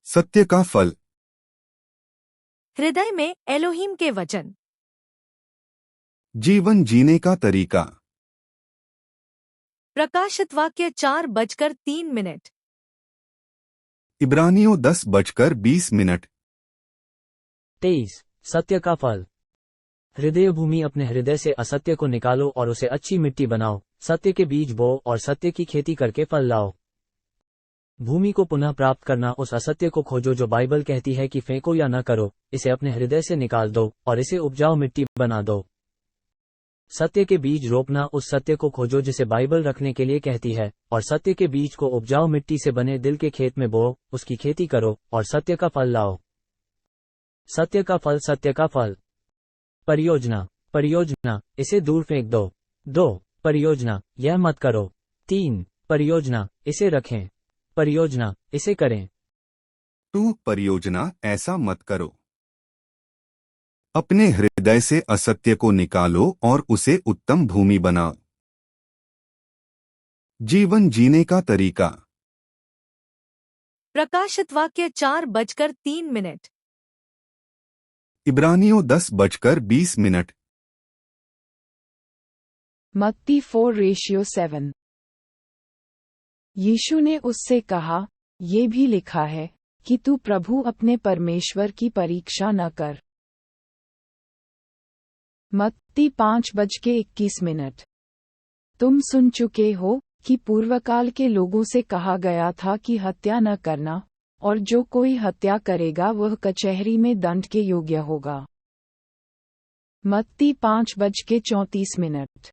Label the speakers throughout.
Speaker 1: सत्य का फल।
Speaker 2: हृदय में एलोहीम के वचन।
Speaker 1: जीवन जीने का तरीका।
Speaker 2: प्रकाशित वाक्य 4:03।
Speaker 1: इब्रानियों 10:20।
Speaker 3: 23। सत्य का फल। हृदय भूमि, अपने हृदय से असत्य को निकालो और उसे अच्छी मिट्टी बनाओ, सत्य के बीज बो और सत्य की खेती करके फल लाओ। भूमि को पुनः प्राप्त करना, उस असत्य को खोजो जो बाइबल कहती है कि फेंको या न करो, इसे अपने हृदय से निकाल दो और इसे उपजाऊ मिट्टी बना दो। सत्य के बीज रोपना, उस सत्य को खोजो जिसे बाइबल रखने के लिए कहती है, और सत्य के बीज को उपजाऊ मिट्टी से बने दिल के खेत में बो, उसकी खेती करो और सत्य का फल लाओ। सत्य का फल। सत्य का फल। परियोजना। परियोजना, इसे दूर फेंक दो। 2 परियोजना, यह मत करो। 3 परियोजना, इसे रखें। परियोजना, इसे करें।
Speaker 1: 2 परियोजना, ऐसा मत करो। अपने हृदय से असत्य को निकालो और उसे उत्तम भूमि बनाओ। जीवन जीने का तरीका।
Speaker 2: प्रकाशित वाक्य 4:03।
Speaker 1: इब्रानियों 10:20।
Speaker 4: मत्ती 4:7। यीशु ने उससे कहा, ये भी लिखा है कि तू प्रभु अपने परमेश्वर की परीक्षा न कर। मत्ती 5:21। तुम सुन चुके हो कि पूर्वकाल के लोगों से कहा गया था कि हत्या न करना, और जो कोई हत्या करेगा वह कचहरी में दंड के योग्य होगा। मत्ती 5:34।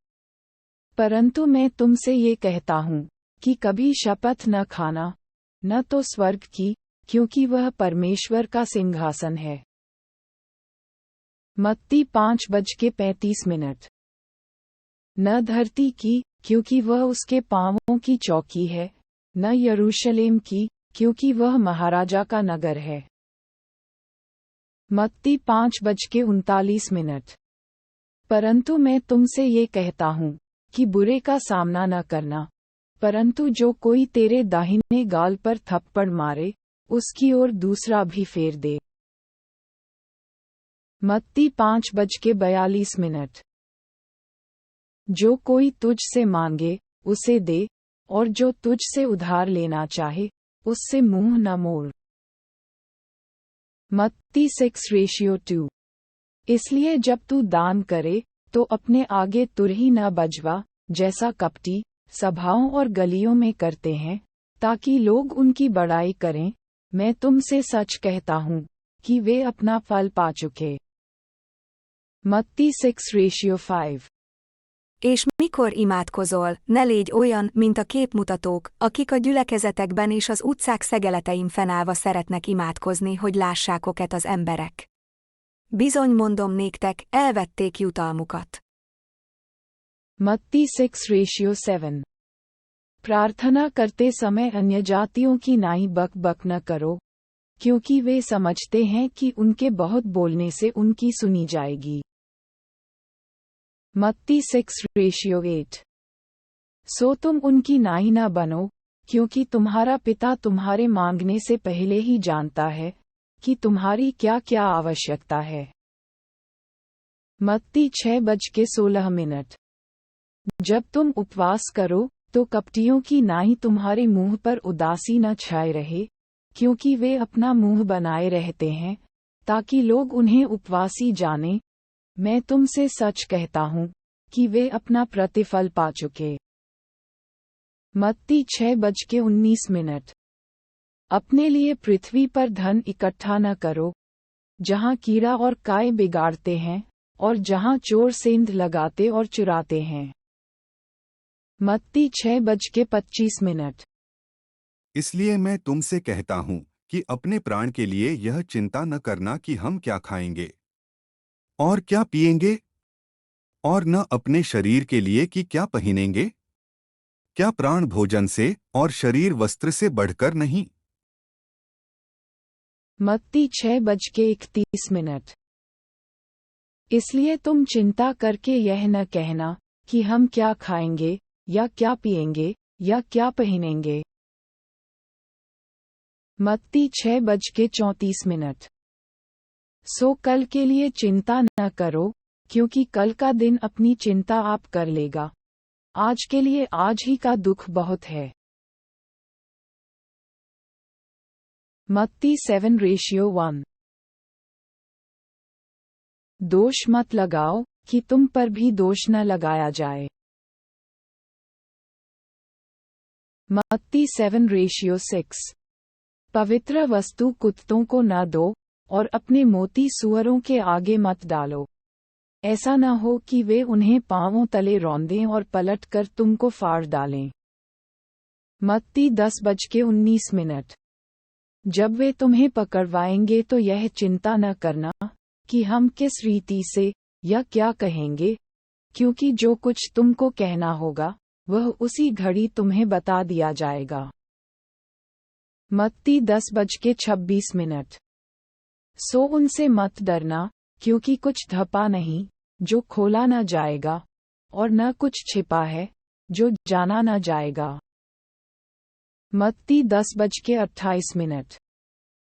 Speaker 4: परंतु मैं तुमसे ये कहता हूँ कि कभी शपथ न खाना, न तो स्वर्ग की, क्योंकि वह परमेश्वर का सिंहासन है। मत्ती 5:35। न धरती की, क्योंकि वह उसके पांवों की चौकी है, न यरूशलेम की, क्योंकि वह महाराजा का नगर है। मत्ती 5:39। परंतु मैं तुमसे ये कहता हूँ कि बुरे का सामना न करना, परंतु जो कोई तेरे दाहिने गाल पर थप्पड़ मारे, उसकी ओर दूसरा भी फेर दे। मत्ती 5:42। जो कोई तुझ से मांगे, उसे दे, और जो तुझ से उधार लेना चाहे, उससे मुंह न मोड़। मत्ती 6:2। इसलिए जब तू दान करे, तो अपने आगे तुरही न बजवा, जैसा कपटी सभाओं और गलियों में करते हैं, ताकि लोग उनकी बड़ाई करें। मैं तुमसे सच कहता हूँ कि वे अपना फल पा चुके। मत्ती 6:5।
Speaker 5: És mikor imádkozol, ne légy olyan, mint a képmutatók, akik a gyülekezetekben és az utcák szegeletein fennállva szeretnek imádkozni, hogy lássák őket az emberek. Bizony mondom néktek, elvették jutalmukat.
Speaker 4: मत्ती 6:7। प्रार्थना करते समय अन्य जातियों की नाई बक बक न करो, क्योंकि वे समझते हैं कि उनके बहुत बोलने से उनकी सुनी जाएगी। मत्ती 6:8। सो तुम उनकी नाई न बनो, क्योंकि तुम्हारा पिता तुम्हारे मांगने से पहले ही जानता है कि तुम्हारी क्या क्या आवश्यकता है। मत्ती 6:16। जब तुम उपवास करो, तो कपटियों की नाई तुम्हारे मुंह पर उदासी न छाए रहे, क्योंकि वे अपना मुंह बनाए रहते हैं, ताकि लोग उन्हें उपवासी जाने। मैं तुमसे सच कहता हूँ कि वे अपना प्रतिफल पा चुके। मत्ती 6:19। अपने लिए पृथ्वी पर धन इकट्ठा न करो, जहाँ कीड़ा और काई बिगाड़ते हैं, और जहाँ चोर सेंध लगाते और चुराते हैं। मत्ती 6:25।
Speaker 1: इसलिए मैं तुमसे कहता हूँ कि अपने प्राण के लिए यह चिंता न करना कि हम क्या खाएंगे और क्या पिएंगे, और न अपने शरीर के लिए कि क्या पहनेंगे। क्या प्राण भोजन से और शरीर वस्त्र से बढ़कर नहीं।
Speaker 4: मत्ती 6:31। इसलिए तुम चिंता करके यह न कहना कि हम क्या खाएंगे, या क्या पिएंगे, या क्या पहनेंगे। मत्ती 6:34। सो कल के लिए चिंता न करो, क्योंकि कल का दिन अपनी चिंता आप कर लेगा। आज के लिए आज ही का दुख बहुत है। मत्ती 7:1। दोष मत लगाओ कि तुम पर भी दोष न लगाया जाए। मत्ती 7:6। पवित्र वस्तु कुत्तों को न दो, और अपने मोती सूअरों के आगे मत डालो। ऐसा न हो कि वे उन्हें पांवों तले रौंदें और पलट कर तुमको फाड़ डालें। मत्ती 10:19। जब वे तुम्हें पकड़वाएंगे तो यह चिंता न करना कि हम किस रीति से या क्या कहेंगे, क्योंकि जो कुछ तुमको कहना होगा वह उसी घड़ी तुम्हें बता दिया जाएगा। मत्ती 10:26। सो उनसे मत डरना, क्योंकि कुछ धपा नहीं जो खोला न जाएगा, और न कुछ छिपा है जो जाना न जाएगा। मत्ती 10:28।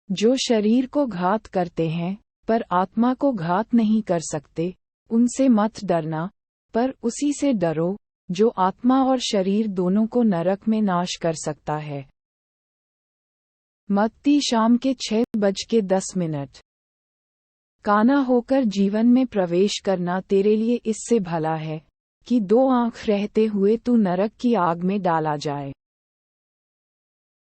Speaker 4: जो शरीर को घात करते हैं पर आत्मा को घात नहीं कर सकते, उनसे मत डरना, पर उसी से डरो जो आत्मा और शरीर दोनों को नरक में नाश कर सकता है। मत्ती शाम के 6:10। काना होकर जीवन में प्रवेश करना तेरे लिए इससे भला है कि 2 आंख रहते हुए तू नरक की आग में डाला जाए।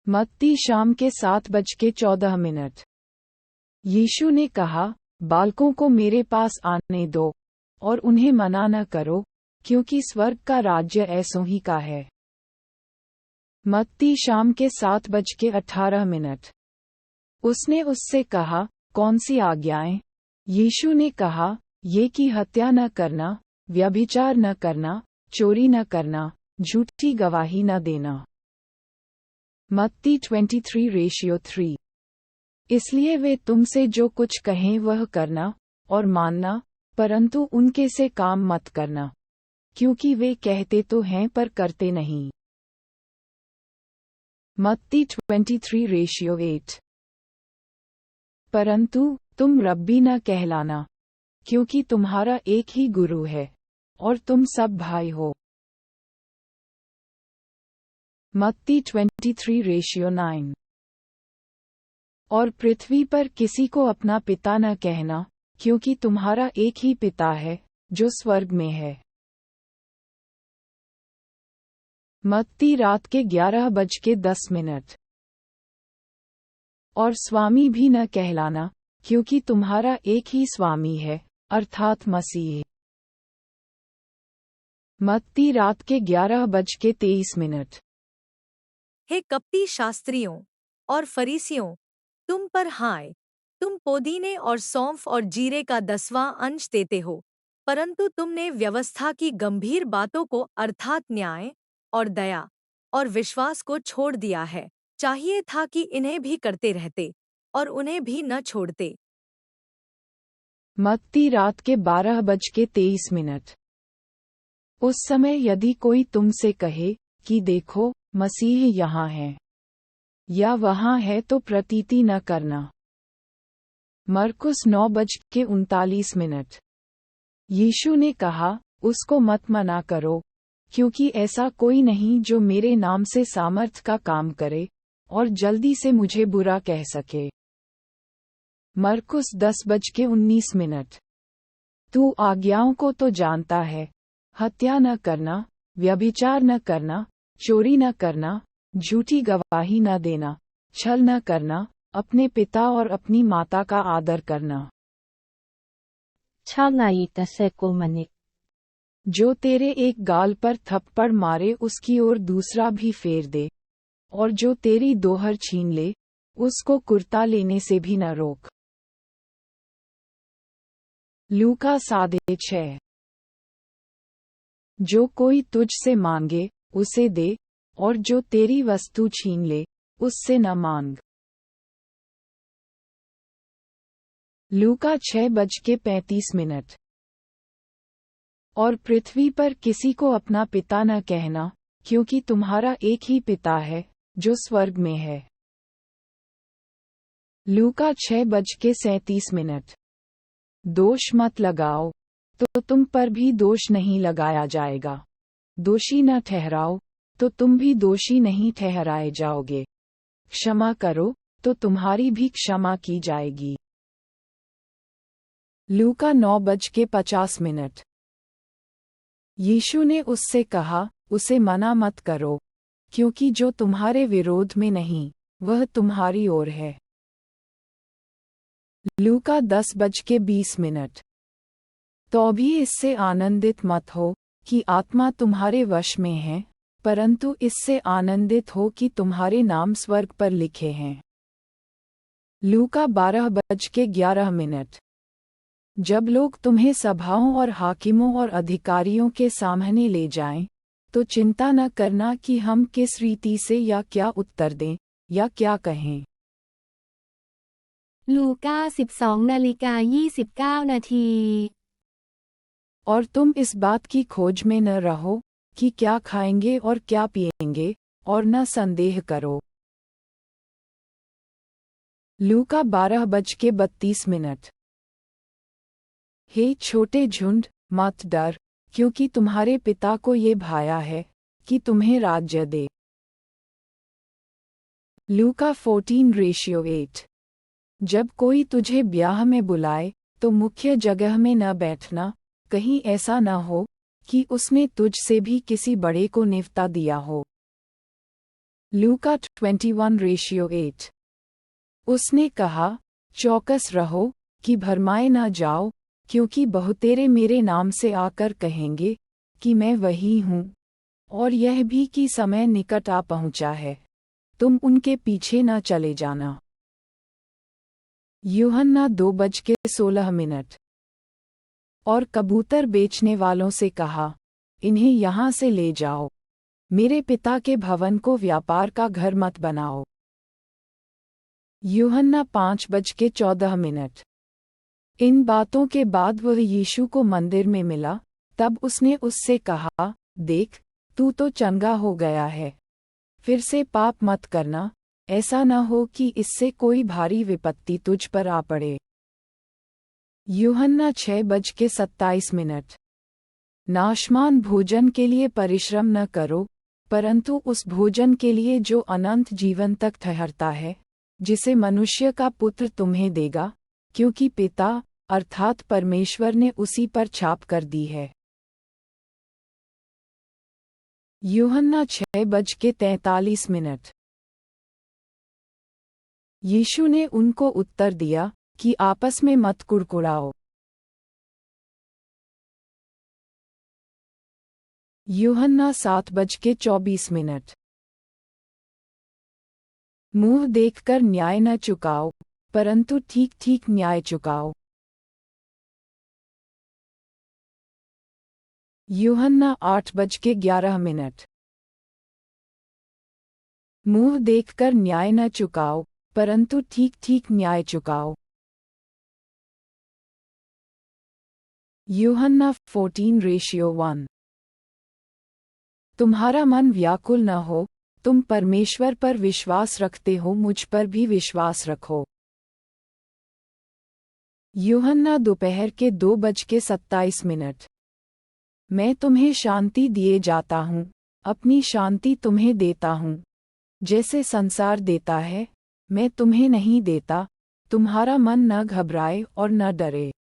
Speaker 4: मत्ती शाम के 7:14। यीशु ने कहा, बालकों को मेरे पास आने दो, और उन्हें मना न करो, क्योंकि स्वर्ग का राज्य ऐसों ही का है। मत्ती शाम के 7:18। उसने उससे कहा, कौन सी आज्ञाएं? यीशु ने कहा, ये कि हत्या न करना, व्यभिचार न करना, चोरी न करना, झूठी गवाही न देना। मत्ती 23:3। इसलिए वे तुमसे जो कुछ कहें वह करना और मानना, परंतु उनके से काम मत करना, क्योंकि वे कहते तो हैं पर करते नहीं। मत्ती 23:8। परंतु तुम रब्बी न कहलाना, क्योंकि तुम्हारा एक ही गुरु है, और तुम सब भाई हो। मत्ती 23:9। और पृथ्वी पर किसी को अपना पिता न कहना, क्योंकि तुम्हारा एक ही पिता है जो स्वर्ग में है। मत्ती रात के 11:10। और स्वामी भी न कहलाना, क्योंकि तुम्हारा एक ही स्वामी है, अर्थात मसीह। मत्ती रात के 11:23।
Speaker 2: हे कपटी शास्त्रियों और फरीसियों, तुम पर हाय, तुम पुदीने और सौंफ और जीरे का 10वां अंश देते हो, परंतु तुमने व्यवस्था की गंभीर बातों को अर्थात न्याय और दया और विश्वास को छोड़ दिया है। चाहिए था कि इन्हें भी करते रहते और उन्हें भी न छोड़ते।
Speaker 4: मत्ती रात के 12:23। उस समय यदि कोई तुमसे कहे कि देखो मसीह यहाँ है या वहाँ है, तो प्रतीति न करना। मरकुस 9:39। यीशु ने कहा, उसको मत मना करो, क्योंकि ऐसा कोई नहीं जो मेरे नाम से सामर्थ का काम करे और जल्दी से मुझे बुरा कह सके। मरकुस 10:19। तू आज्ञाओं को तो जानता है, हत्या न करना, व्यभिचार न करना, चोरी न करना, झूठी गवाही न देना, छल न करना, अपने पिता और अपनी माता का आदर करना। जो तेरे एक गाल पर थप्पड़ मारे उसकी ओर दूसरा भी फेर दे, और जो तेरी दोहर छीन ले उसको कुर्ता लेने से भी न रोक। लूका 6:6। जो कोई तुझसे मांगे उसे दे, और जो तेरी वस्तु छीन ले उससे न मांग। लूका 6:35। और पृथ्वी पर किसी को अपना पिता न कहना, क्योंकि तुम्हारा एक ही पिता है जो स्वर्ग में है। लूका 6:37। दोष मत लगाओ, तो तुम पर भी दोष नहीं लगाया जाएगा। दोषी न ठहराओ, तो तुम भी दोषी नहीं ठहराए जाओगे। क्षमा करो, तो तुम्हारी भी क्षमा की जाएगी। लूका 9:50। यीशु ने उससे कहा, उसे मना मत करो, क्योंकि जो तुम्हारे विरोध में नहीं, वह तुम्हारी ओर है। लूका 10:20। तो भी इससे आनंदित मत हो कि आत्मा तुम्हारे वश में है, परंतु इससे आनंदित हो कि तुम्हारे नाम स्वर्ग पर लिखे हैं। लूका 12:11। जब लोग तुम्हें सभाओं और हाकिमों और अधिकारियों के सामने ले जाएं, तो चिंता न करना कि हम किस रीति से या क्या उत्तर दें या क्या कहें।
Speaker 6: ลูก้า 12:29
Speaker 4: और तुम इस बात की खोज में न रहो कि क्या खाएंगे और क्या पिएंगे, और न संदेह करो। लूका 12:32। हे छोटे झुंड, मत डर, क्योंकि तुम्हारे पिता को ये भाया है कि तुम्हें राज्य दे। लूका 14:8। जब कोई तुझे ब्याह में बुलाए, तो मुख्य जगह में न बैठना, कहीं ऐसा न हो कि उसने तुझ से भी किसी बड़े को निफ्ता दिया हो। लूका 21:8। उसने कहा, चौकस रहो कि भरमाए न जाओ, क्योंकि बहुतेरे मेरे नाम से आकर कहेंगे कि मैं वही हूँ, और यह भी कि समय निकट आ पहुँचा है, तुम उनके पीछे न चले जाना। यूहन्ना 2:16। और कबूतर बेचने वालों से कहा, इन्हें यहाँ से ले जाओ, मेरे पिता के भवन को व्यापार का घर मत बनाओ। यूहन्ना 5:14। इन बातों के बाद वह यीशु को मंदिर में मिला, तब उसने उससे कहा, देख, तू तो चंगा हो गया है, फिर से पाप मत करना, ऐसा न हो कि इससे कोई भारी विपत्ति तुझ पर आ पड़े। यूहन्ना 6:27। नाशमान भोजन के लिए परिश्रम न करो, परंतु उस भोजन के लिए जो अनंत जीवन तक ठहरता है, जिसे मनुष्य का पुत्र तुम्हें देगा, क्योंकि पिता अर्थात परमेश्वर ने उसी पर छाप कर दी है। यूहन्ना 6:43। यीशु ने उनको उत्तर दिया कि आपस में मत कुड़कुड़ाओ। यूहन्ना 7:24। मुंह देखकर न्याय न चुकाओ, परंतु ठीक ठीक न्याय चुकाओ। यूहन्ना 8:11। मुंह देखकर न्याय न चुकाओ, परंतु ठीक ठीक न्याय चुकाओ। यूहन्ना 14:1। तुम्हारा मन व्याकुल न हो, तुम परमेश्वर पर विश्वास रखते हो, मुझ पर भी विश्वास रखो। यूहन्ना दोपहर के 2:27। मैं तुम्हें शांति दिए जाता हूँ, अपनी शांति तुम्हें देता हूँ, जैसे संसार देता है, मैं तुम्हें नहीं देता, तुम्हारा मन न घबराए और न डरे।